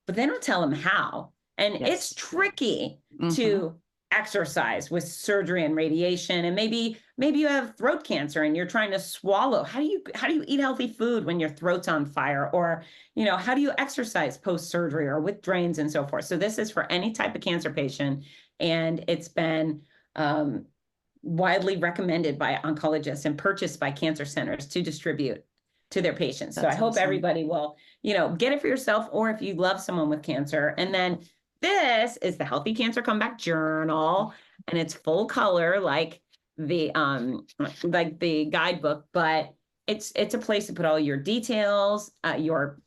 But they don't tell them how. And it's tricky to exercise with surgery and radiation. And maybe you have throat cancer and you're trying to swallow. How do you eat healthy food when your throat's on fire? Or, how do you exercise post-surgery or with drains and so forth? So this is for any type of cancer patient. And it's been widely recommended by oncologists and purchased by cancer centers to distribute to their patients. So I hope everybody will, get it for yourself, or if you love someone with cancer. And then this is the Healthy Cancer Comeback Journal, and it's full color like the guidebook, but it's a place to put all your details, your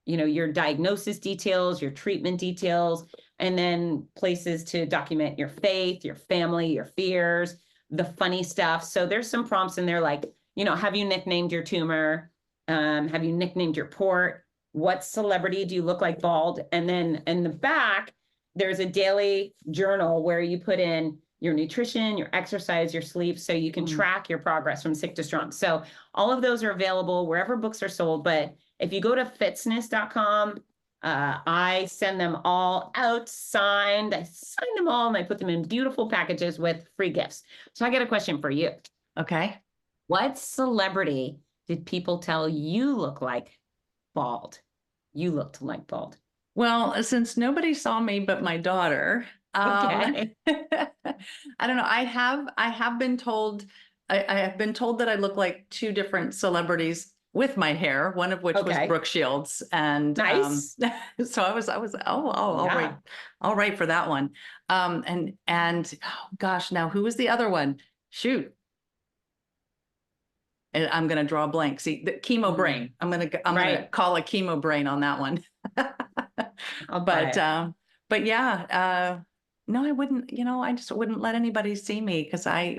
diagnosis details, your treatment details, and then places to document your faith, your family, your fears, the funny stuff. So there's some prompts in there like, have you nicknamed your tumor? Have you nicknamed your port? What celebrity do you look like bald? And then in the back, there's a daily journal where you put in your nutrition, your exercise, your sleep, so you can track your progress from sick to strong. So all of those are available wherever books are sold. But if you go to fitzness.com, I send them all out signed. I sign them all and I put them in beautiful packages with free gifts. So I got a question for you. Okay. What celebrity did people tell you look like bald? You looked like bald. Well, since nobody saw me but my daughter, Okay. I don't know. I have been told, I have been told that I look like two different celebrities with my hair, one of which was Brooke Shields. And nice. So I was, all right for that one. And oh gosh, now who was the other one? Shoot. And I'm going to draw a blank. See, the chemo brain. I'm going to call a chemo brain on that one. But yeah, no, I wouldn't, I just wouldn't let anybody see me because I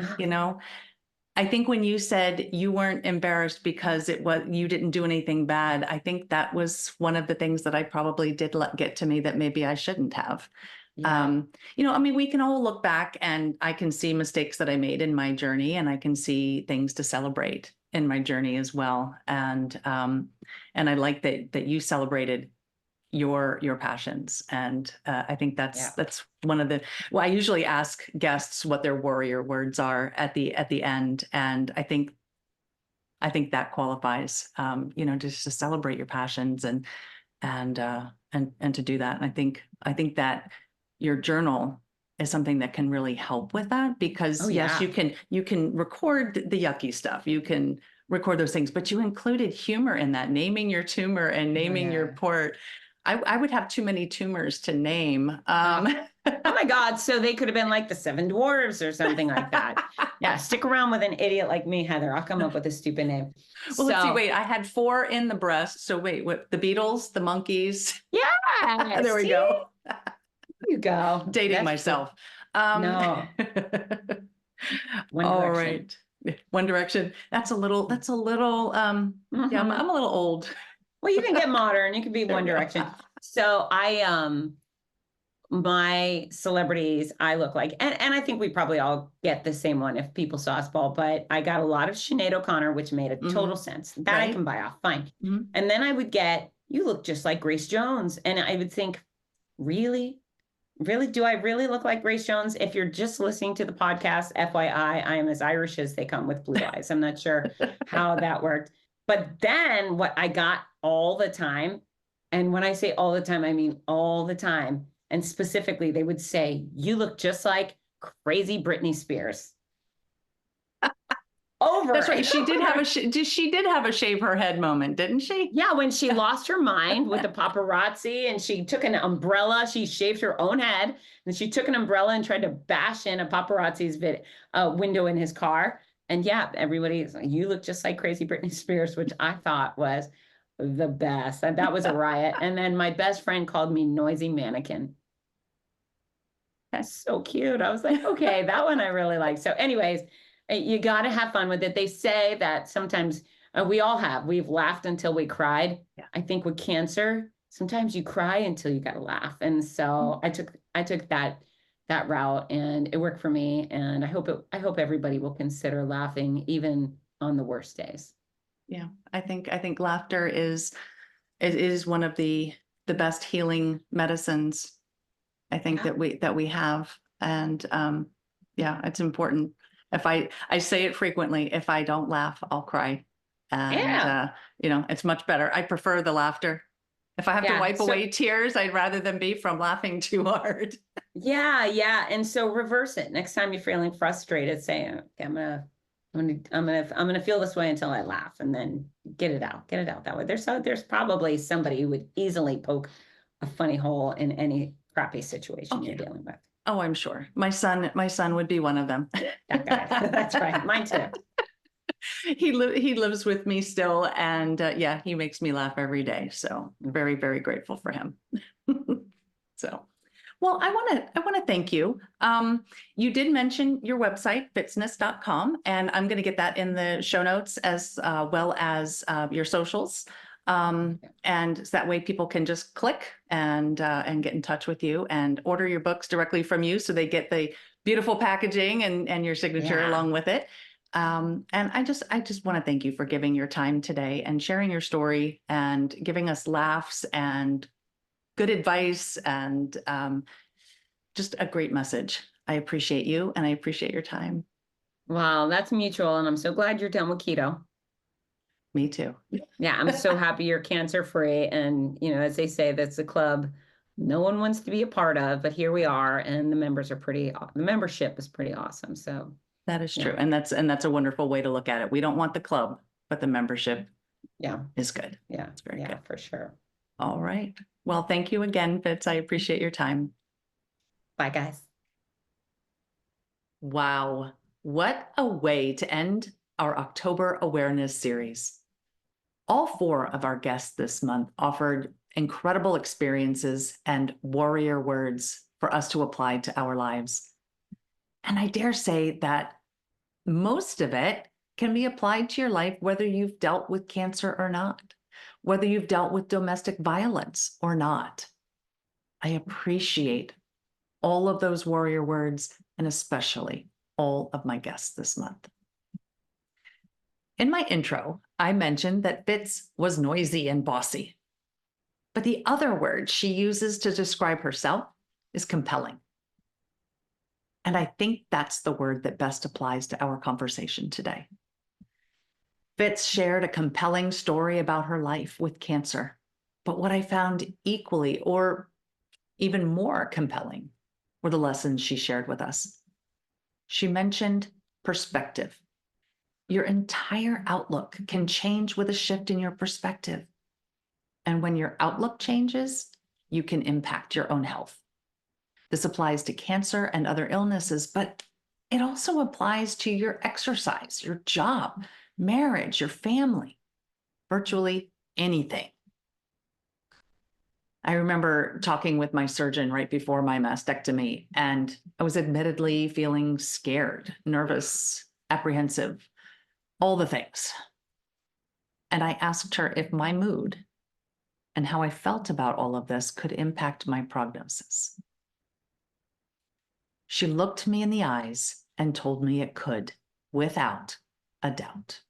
think when you said you weren't embarrassed because you didn't do anything bad, I think that was one of the things that I probably did let get to me that maybe I shouldn't have. Yeah. We can all look back and I can see mistakes that I made in my journey, and I can see things to celebrate in my journey as well. And I like that you celebrated your passions. And I think that's one of the, I usually ask guests what their warrior words are at the end. And I think that qualifies, just to celebrate your passions and to do that. And I think that your journal is something that can really help with that, because yes, you can record the yucky stuff. You can record those things, but you included humor in that, naming your tumor and naming your port. I would have too many tumors to name. Oh my God. So they could have been like the Seven Dwarves or something like that. Yeah. Stick around with an idiot like me, Heather. I'll come up with a stupid name. Well, let's see. Wait, I had 4 in the breast. So wait, what? The Beatles, the Monkees. Yeah. There we go. You go. Dating myself. No. All right. One Direction. That's a little, yeah, I'm a little old. Well, you can get modern. You can be One Direction. So my celebrities I look like, and I think we probably all get the same one if people saw us bald, but I got a lot of Sinead O'Connor, which made a total sense. That I can buy off, fine. And then I would get, you look just like Grace Jones. And I would think, really? Do I really look like Grace Jones? If you're just listening to the podcast, FYI, I am as Irish as they come with blue eyes. I'm not sure how that worked. But then what I got all the time, and when I say all the time, I mean all the time, And specifically, they would say, "You look just like crazy Britney Spears." Over. That's right. and She did have over. she did have a shave her head moment, didn't she? Yeah, when she lost her mind with the paparazzi and she took an umbrella, she shaved her own head, and she took an umbrella and tried to bash in a paparazzi's window in his car. And yeah, everybody's like, "You look just like crazy Britney Spears," which I thought was the best. That was a riot. And then my best friend called me noisy mannequin. That's so cute. I was like, okay, that one I really like. So anyways, you got to have fun with it. They say that sometimes we've laughed until we cried. Yeah. I think with cancer, sometimes you cry until you got to laugh. And so I took that route, and it worked for me. And I hope everybody will consider laughing even on the worst days. Yeah, I think laughter is one of the best healing medicines I think Yeah. that we have. And yeah, it's important. If I say it frequently, if I don't laugh, I'll cry. And Yeah. it's much better. I prefer the laughter. If I have to Yeah. wipe So away tears, I'd rather them be from laughing too hard. yeah. And so reverse it. Next time you're feeling frustrated, say, "Okay, I'm gonna feel this way until I laugh," and then get it out that way. There's probably somebody who would easily poke a funny hole in any crappy situation you're dealing with. Oh, I'm sure. My son would be one of them. That guy. That's right. Mine too. He lives with me still, and yeah, he makes me laugh every day. So I'm very, very grateful for him. So, well, I want to thank you. You did mention your website, fitzness.com, and I'm going to get that in the show notes as well as your socials. And so that way people can just click and get in touch with you and order your books directly from you, so they get the beautiful packaging and your signature along with it. And I just want to thank you for giving your time today and sharing your story and giving us laughs and good advice and just a great message. I appreciate you and I appreciate your time. Wow, that's mutual. And I'm so glad you're done with keto. Me too. Yeah, I'm so happy you're cancer free. And, as they say, that's a club no one wants to be a part of, but here we are. And the membership is pretty awesome. So that is true. And that's a wonderful way to look at it. We don't want the club, but the membership is good. Yeah. It's very good. For sure. All right. Well, thank you again, Fitz. I appreciate your time. Bye, guys. Wow. What a way to end our October awareness series. All 4 of our guests this month offered incredible experiences and warrior words for us to apply to our lives. And I dare say that most of it can be applied to your life, whether you've dealt with cancer or not, whether you've dealt with domestic violence or not. I appreciate all of those warrior words, and especially all of my guests this month. In my intro, I mentioned that Fitz was noisy and bossy. But the other word she uses to describe herself is compelling. And I think that's the word that best applies to our conversation today. Fitz shared a compelling story about her life with cancer. But what I found equally or even more compelling were the lessons she shared with us. She mentioned perspective. Your entire outlook can change with a shift in your perspective. And when your outlook changes, you can impact your own health. This applies to cancer and other illnesses, but it also applies to your exercise, your job, marriage, your family, virtually anything. I remember talking with my surgeon right before my mastectomy, and I was admittedly feeling scared, nervous, apprehensive, all the things. And I asked her if my mood and how I felt about all of this could impact my prognosis. She looked me in the eyes and told me it could, without a doubt.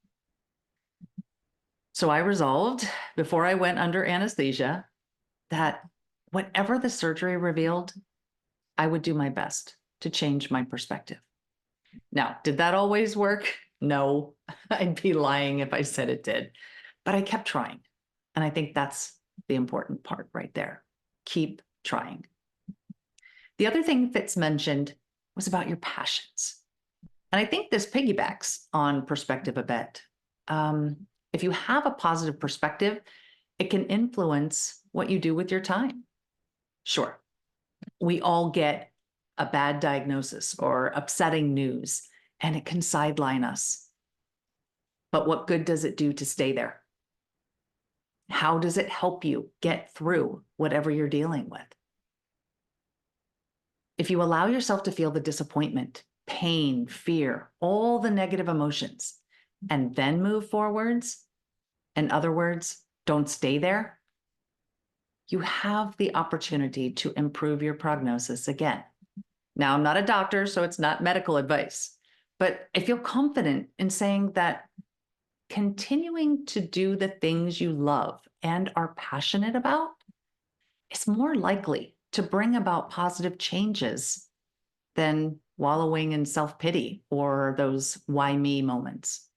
So I resolved, before I went under anesthesia, that whatever the surgery revealed, I would do my best to change my perspective. Now, did that always work? No, I'd be lying if I said it did, but I kept trying. And I think that's the important part right there. Keep trying. The other thing Fitz mentioned was about your passions. And I think this piggybacks on perspective a bit. If you have a positive perspective, it can influence what you do with your time. Sure, we all get a bad diagnosis or upsetting news, and it can sideline us. But what good does it do to stay there? How does it help you get through whatever you're dealing with? If you allow yourself to feel the disappointment, pain, fear, all the negative emotions, and then move forwards, in other words, don't stay there, you have the opportunity to improve your prognosis again. Now, I'm not a doctor, so it's not medical advice, but I feel confident in saying that continuing to do the things you love and are passionate about is more likely to bring about positive changes than wallowing in self-pity or those why me moments.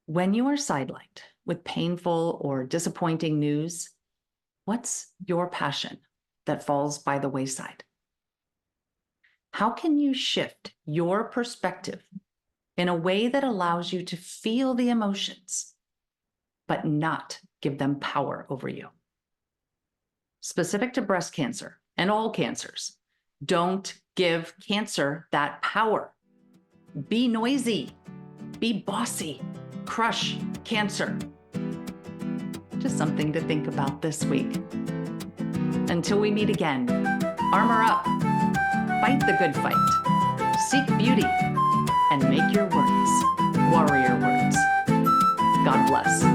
When you are sidelined with painful or disappointing news, what's your passion that falls by the wayside? How can you shift your perspective in a way that allows you to feel the emotions, but not give them power over you? Specific to breast cancer and all cancers, don't give cancer that power. Be noisy, be bossy, crush cancer. Just something to think about this week. Until we meet again, armor up, fight the good fight, seek beauty, and make your words warrior words. God bless.